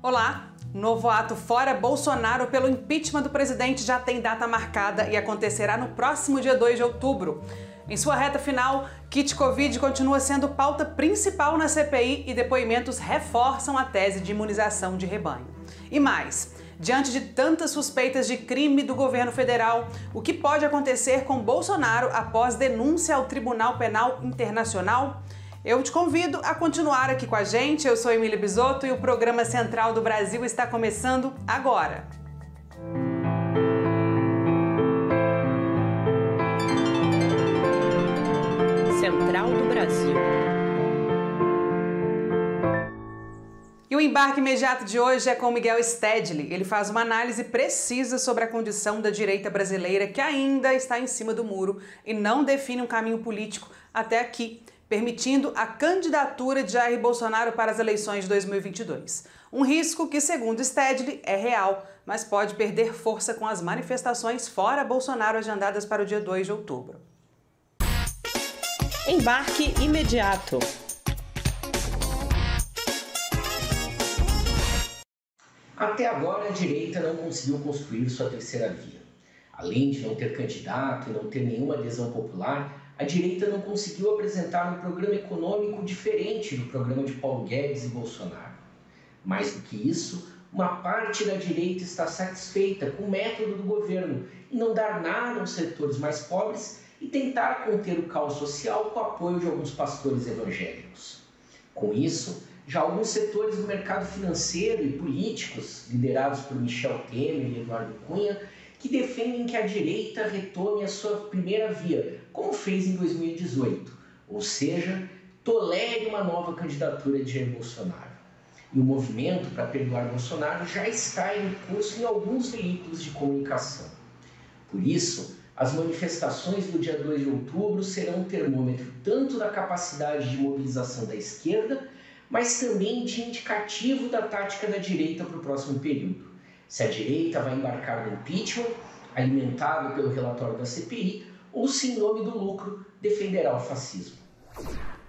Olá! O novo ato fora Bolsonaro pelo impeachment do presidente já tem data marcada e acontecerá no próximo dia 2 de outubro. Em sua reta final, kit Covid continua sendo pauta principal na CPI e depoimentos reforçam a tese de imunização de rebanho. E mais, diante de tantas suspeitas de crime do governo federal, o que pode acontecer com Bolsonaro após denúncia ao Tribunal Penal Internacional? Eu te convido a continuar aqui com a gente. Eu sou Emília Bisotto e o programa Central do Brasil está começando agora. Central do Brasil. E o embarque imediato de hoje é com Miguel Stedley. Ele faz uma análise precisa sobre a condição da direita brasileira que ainda está em cima do muro e não define um caminho político até aqui, permitindo a candidatura de Jair Bolsonaro para as eleições de 2022. Um risco que, segundo Stedley, é real, mas pode perder força com as manifestações fora Bolsonaro agendadas para o dia 2 de outubro. Embarque imediato. Até agora, a direita não conseguiu construir sua terceira via. Além de não ter candidato e não ter nenhuma adesão popular, a direita não conseguiu apresentar um programa econômico diferente do programa de Paulo Guedes e Bolsonaro. Mais do que isso, uma parte da direita está satisfeita com o método do governo e não dar nada aos setores mais pobres e tentar conter o caos social com o apoio de alguns pastores evangélicos. Com isso, já alguns setores do mercado financeiro e políticos, liderados por Michel Temer e Eduardo Cunha, que defendem que a direita retome a sua primeira via, como fez em 2018, ou seja, tolere uma nova candidatura de Jair Bolsonaro. E o movimento para perdoar Bolsonaro já está em curso em alguns veículos de comunicação. Por isso, as manifestações do dia 2 de outubro serão um termômetro tanto da capacidade de mobilização da esquerda, mas também de indicativo da tática da direita para o próximo período. Se a direita vai embarcar no impeachment, alimentado pelo relatório da CPI, ou se, em nome do lucro, defenderá o fascismo.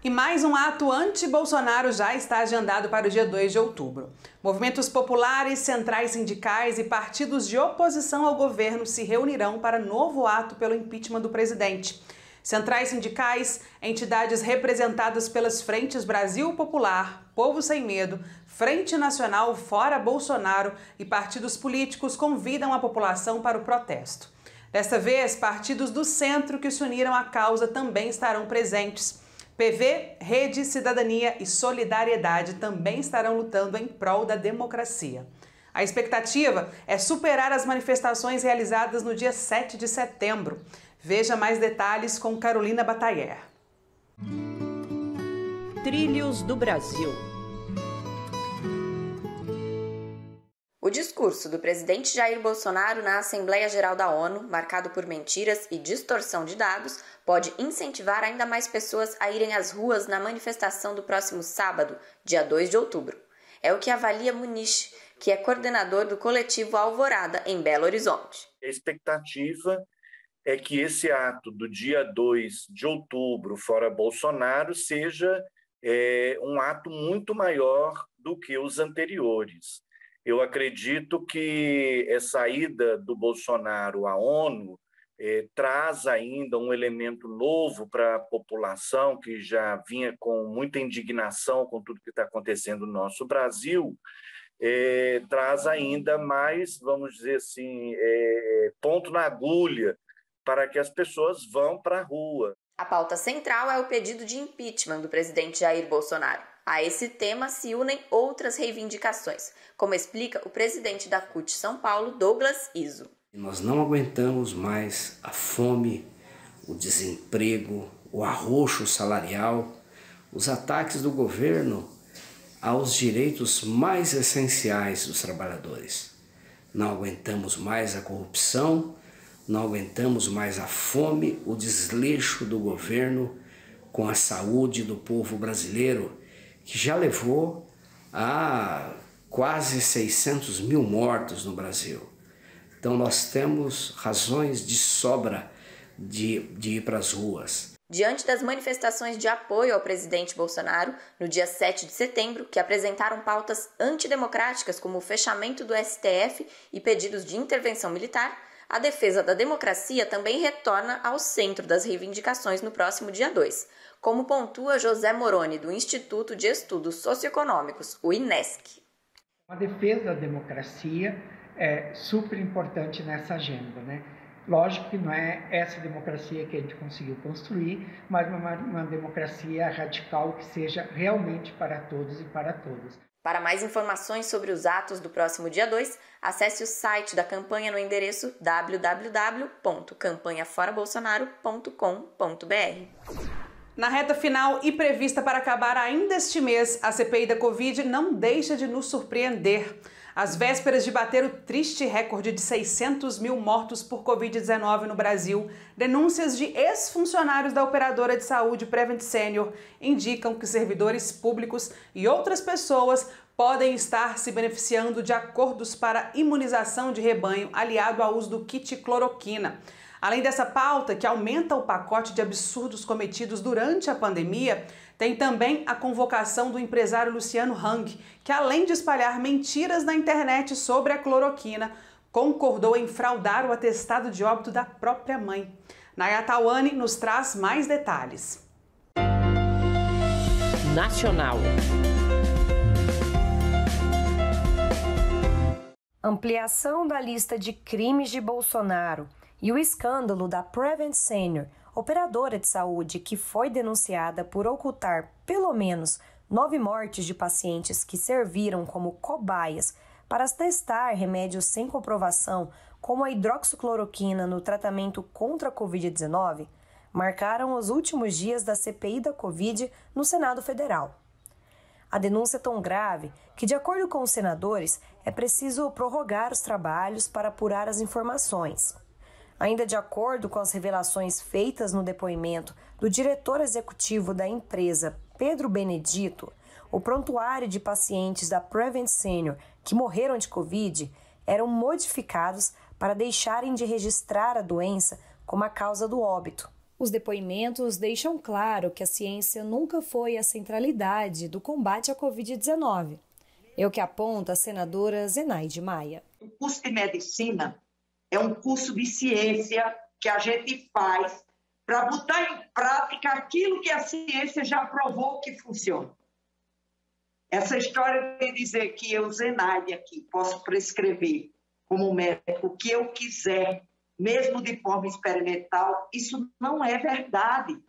E mais um ato anti-Bolsonaro já está agendado para o dia 2 de outubro. Movimentos populares, centrais sindicais e partidos de oposição ao governo se reunirão para novo ato pelo impeachment do presidente. Centrais sindicais, entidades representadas pelas frentes Brasil Popular, Povo Sem Medo, Frente Nacional Fora Bolsonaro e partidos políticos convidam a população para o protesto. Desta vez, partidos do centro que se uniram à causa também estarão presentes. PV, Rede, Cidadania e Solidariedade também estarão lutando em prol da democracia. A expectativa é superar as manifestações realizadas no dia 7 de setembro. Veja mais detalhes com Carolina Batailler. Trilhos do Brasil. O discurso do presidente Jair Bolsonaro na Assembleia Geral da ONU, marcado por mentiras e distorção de dados, pode incentivar ainda mais pessoas a irem às ruas na manifestação do próximo sábado, dia 2 de outubro. É o que avalia Muniz, que é coordenador do coletivo Alvorada, em Belo Horizonte. A expectativa é que esse ato do dia 2 de outubro, fora Bolsonaro, seja um ato muito maior do que os anteriores. Eu acredito que essa ida do Bolsonaro à ONU traz ainda um elemento novo para a população que já vinha com muita indignação com tudo que está acontecendo no nosso Brasil, traz ainda mais, vamos dizer assim, ponto na agulha para que as pessoas vão para a rua. A pauta central é o pedido de impeachment do presidente Jair Bolsonaro. A esse tema se unem outras reivindicações, como explica o presidente da CUT São Paulo, Douglas Izzo. Nós não aguentamos mais a fome, o desemprego, o arroxo salarial, os ataques do governo aos direitos mais essenciais dos trabalhadores. Não aguentamos mais a corrupção, não aguentamos mais a fome, o desleixo do governo com a saúde do povo brasileiro, que já levou a quase 600 mil mortos no Brasil. Então nós temos razões de sobra de ir para as ruas. Diante das manifestações de apoio ao presidente Bolsonaro, no dia 7 de setembro, que apresentaram pautas antidemocráticas como o fechamento do STF e pedidos de intervenção militar, a defesa da democracia também retorna ao centro das reivindicações no próximo dia 2, como pontua José Moroni, do Instituto de Estudos Socioeconômicos, o INESC. A defesa da democracia é super importante nessa agenda, né? Lógico que não é essa democracia que a gente conseguiu construir, mas uma democracia radical que seja realmente para todos e para todas. Para mais informações sobre os atos do próximo dia 2, acesse o site da campanha no endereço www.campanhaforabolsonaro.com.br. Na reta final e prevista para acabar ainda este mês, a CPI da Covid não deixa de nos surpreender. Às vésperas de bater o triste recorde de 600 mil mortos por Covid-19 no Brasil, denúncias de ex-funcionários da operadora de saúde Prevent Senior indicam que servidores públicos e outras pessoas podem estar se beneficiando de acordos para imunização de rebanho aliado ao uso do kit cloroquina. Além dessa pauta, que aumenta o pacote de absurdos cometidos durante a pandemia, tem também a convocação do empresário Luciano Hang, que além de espalhar mentiras na internet sobre a cloroquina, concordou em fraudar o atestado de óbito da própria mãe. Naya Tawani nos traz mais detalhes. Nacional. Ampliação da lista de crimes de Bolsonaro e o escândalo da Prevent Senior, operadora de saúde que foi denunciada por ocultar pelo menos 9 mortes de pacientes que serviram como cobaias para testar remédios sem comprovação, como a hidroxicloroquina no tratamento contra a Covid-19, marcaram os últimos dias da CPI da Covid no Senado Federal. A denúncia é tão grave que, de acordo com os senadores, é preciso prorrogar os trabalhos para apurar as informações. Ainda de acordo com as revelações feitas no depoimento do diretor executivo da empresa, Pedro Benedito, o prontuário de pacientes da Prevent Senior que morreram de Covid eram modificados para deixarem de registrar a doença como a causa do óbito. Os depoimentos deixam claro que a ciência nunca foi a centralidade do combate à Covid-19. É o que aponta a senadora Zenaide Maia. O curso de medicina é um curso de ciência que a gente faz para botar em prática aquilo que a ciência já provou que funciona. Essa história de dizer que eu, Zenaide, aqui, posso prescrever como médico o que eu quiser, mesmo de forma experimental, isso não é verdade.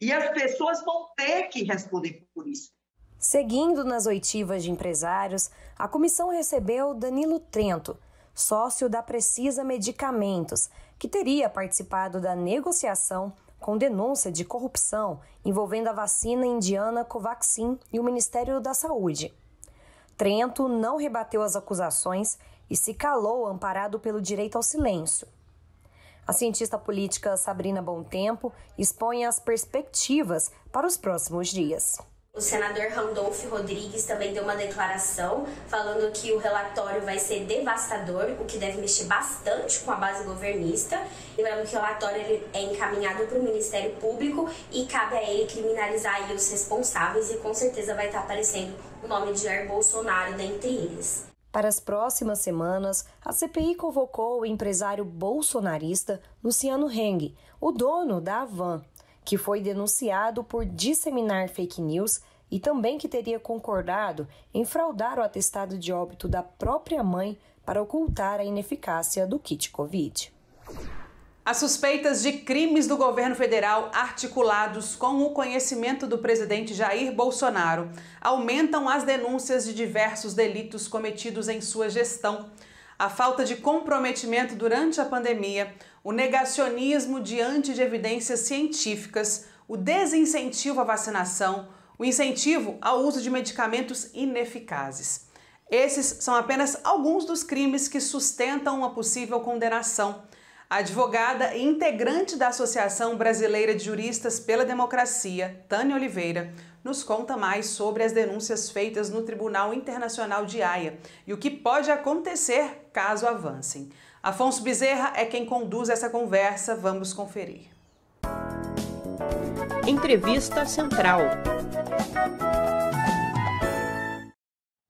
E as pessoas vão ter que responder por isso. Seguindo nas oitivas de empresários, a comissão recebeu Danilo Trento, sócio da Precisa Medicamentos, que teria participado da negociação com denúncia de corrupção envolvendo a vacina indiana Covaxin e o Ministério da Saúde. Trento não rebateu as acusações e se calou amparado pelo direito ao silêncio. A cientista política Sabrina Bontempo expõe as perspectivas para os próximos dias. O senador Randolfo Rodrigues também deu uma declaração falando que o relatório vai ser devastador, o que deve mexer bastante com a base governista. Lembrando que o relatório ele é encaminhado para o Ministério Público e cabe a ele criminalizar aí os responsáveis e com certeza vai estar aparecendo o nome de Jair Bolsonaro dentre eles. Para as próximas semanas, a CPI convocou o empresário bolsonarista Luciano Hang, o dono da Havan, que foi denunciado por disseminar fake news e também que teria concordado em fraudar o atestado de óbito da própria mãe para ocultar a ineficácia do kit Covid. As suspeitas de crimes do governo federal articulados com o conhecimento do presidente Jair Bolsonaro aumentam as denúncias de diversos delitos cometidos em sua gestão. A falta de comprometimento durante a pandemia, o negacionismo diante de evidências científicas, o desincentivo à vacinação, o incentivo ao uso de medicamentos ineficazes. Esses são apenas alguns dos crimes que sustentam uma possível condenação. A advogada e integrante da Associação Brasileira de Juristas pela Democracia, Tânia Oliveira, nos conta mais sobre as denúncias feitas no Tribunal Internacional de Haia e o que pode acontecer caso avancem. Afonso Bezerra é quem conduz essa conversa. Vamos conferir. Entrevista Central.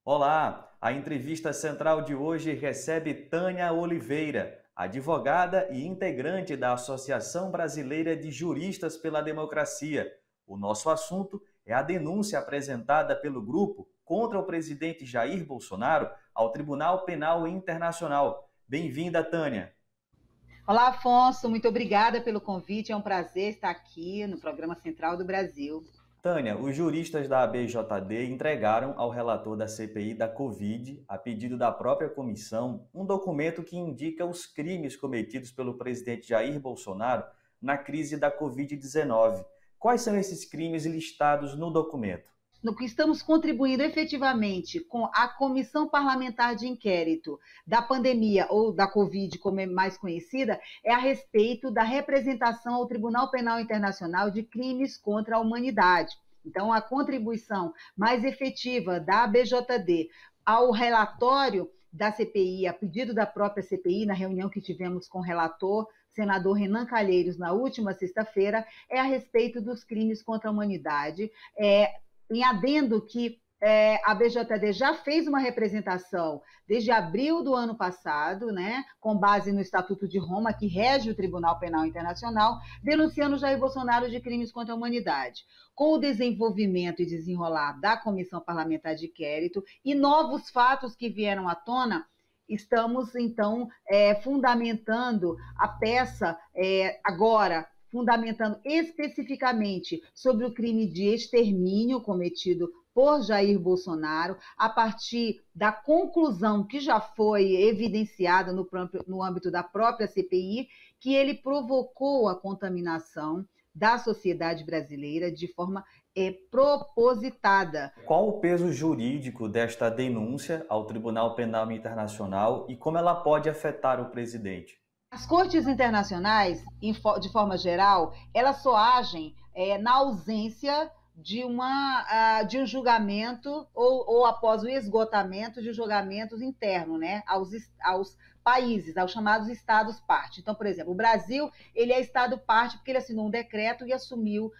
Olá, a entrevista central de hoje recebe Tânia Oliveira, advogada e integrante da Associação Brasileira de Juristas pela Democracia. O nosso assunto é a denúncia apresentada pelo grupo contra o presidente Jair Bolsonaro ao Tribunal Penal Internacional. Bem-vinda, Tânia. Olá, Afonso. Muito obrigada pelo convite. É um prazer estar aqui no Programa Central do Brasil. Tânia, os juristas da ABJD entregaram ao relator da CPI da Covid, a pedido da própria comissão, um documento que indica os crimes cometidos pelo presidente Jair Bolsonaro na crise da Covid-19. Quais são esses crimes listados no documento? No que estamos contribuindo efetivamente com a Comissão Parlamentar de Inquérito da pandemia ou da Covid, como é mais conhecida, é a respeito da representação ao Tribunal Penal Internacional de crimes contra a humanidade. Então, a contribuição mais efetiva da ABJD ao relatório da CPI, a pedido da própria CPI, na reunião que tivemos com o relator, senador Renan Calheiros, na última sexta-feira, é a respeito dos crimes contra a humanidade, em adendo que a BJD já fez uma representação desde abril do ano passado, né, com base no Estatuto de Roma, que rege o Tribunal Penal Internacional, denunciando Jair Bolsonaro de crimes contra a humanidade. Com o desenvolvimento e desenrolar da Comissão Parlamentar de Inquérito e novos fatos que vieram à tona, estamos, então, fundamentando a peça agora, fundamentando especificamente sobre o crime de extermínio cometido por Jair Bolsonaro, a partir da conclusão que já foi evidenciada no âmbito da própria CPI, que ele provocou a contaminação da sociedade brasileira de forma propositada. Qual o peso jurídico desta denúncia ao Tribunal Penal Internacional e como ela pode afetar o presidente? As cortes internacionais, de forma geral, elas só agem na ausência de um julgamento ou após o esgotamento de julgamentos internos, né, aos países, aos chamados Estados-parte. Então, por exemplo, o Brasil, ele é Estado-parte porque ele assinou um decreto e assumiu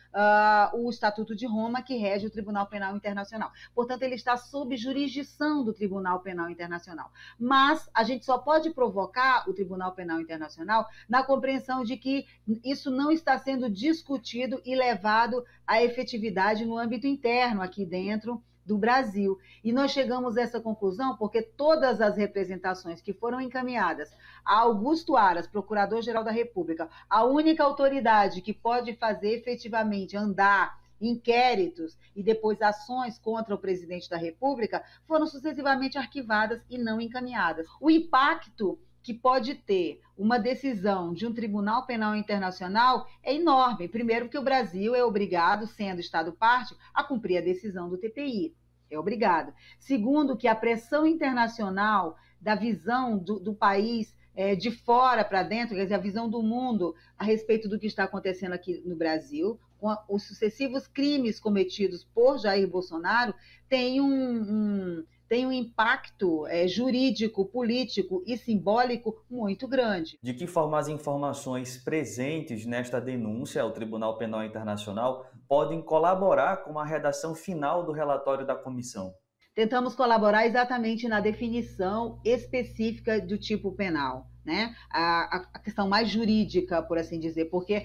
o Estatuto de Roma, que rege o Tribunal Penal Internacional. Portanto, ele está sob jurisdição do Tribunal Penal Internacional. Mas a gente só pode provocar o Tribunal Penal Internacional na compreensão de que isso não está sendo discutido e levado à efetividade no âmbito interno, aqui dentro do Brasil. E nós chegamos a essa conclusão porque todas as representações que foram encaminhadas a Augusto Aras, Procurador-Geral da República, a única autoridade que pode fazer efetivamente andar inquéritos e depois ações contra o presidente da República, foram sucessivamente arquivadas e não encaminhadas. O impacto que pode ter uma decisão de um Tribunal Penal Internacional é enorme. Primeiro, porque o Brasil é obrigado, sendo Estado-parte, a cumprir a decisão do TPI. É obrigado. Segundo, que a pressão internacional da visão do país de fora para dentro, quer dizer, a visão do mundo a respeito do que está acontecendo aqui no Brasil, com os sucessivos crimes cometidos por Jair Bolsonaro, tem um impacto jurídico, político e simbólico muito grande. De que forma as informações presentes nesta denúncia ao Tribunal Penal Internacional podem colaborar com a redação final do relatório da comissão? Tentamos colaborar exatamente na definição específica do tipo penal, né? A questão mais jurídica, por assim dizer, porque,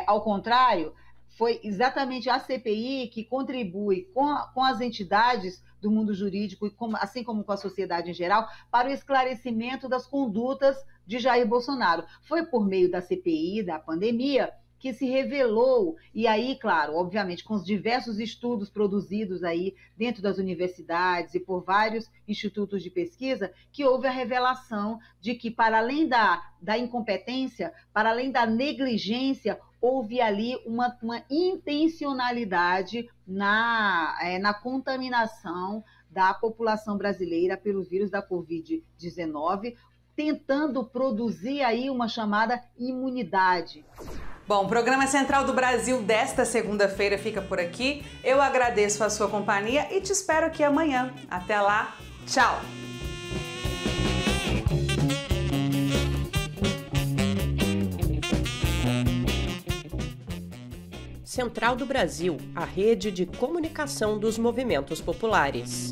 ao contrário, foi exatamente a CPI que contribui com as entidades do mundo jurídico, assim como com a sociedade em geral, para o esclarecimento das condutas de Jair Bolsonaro. Foi por meio da CPI, da pandemia, que se revelou, e aí, claro, obviamente, com os diversos estudos produzidos aí dentro das universidades e por vários institutos de pesquisa, que houve a revelação de que, para além da incompetência, para além da negligência, houve ali uma intencionalidade na contaminação da população brasileira pelo vírus da Covid-19, tentando produzir aí uma chamada imunidade. Bom, o Programa Central do Brasil desta segunda-feira fica por aqui. Eu agradeço a sua companhia e te espero aqui amanhã. Até lá, tchau! Central do Brasil, a rede de comunicação dos movimentos populares.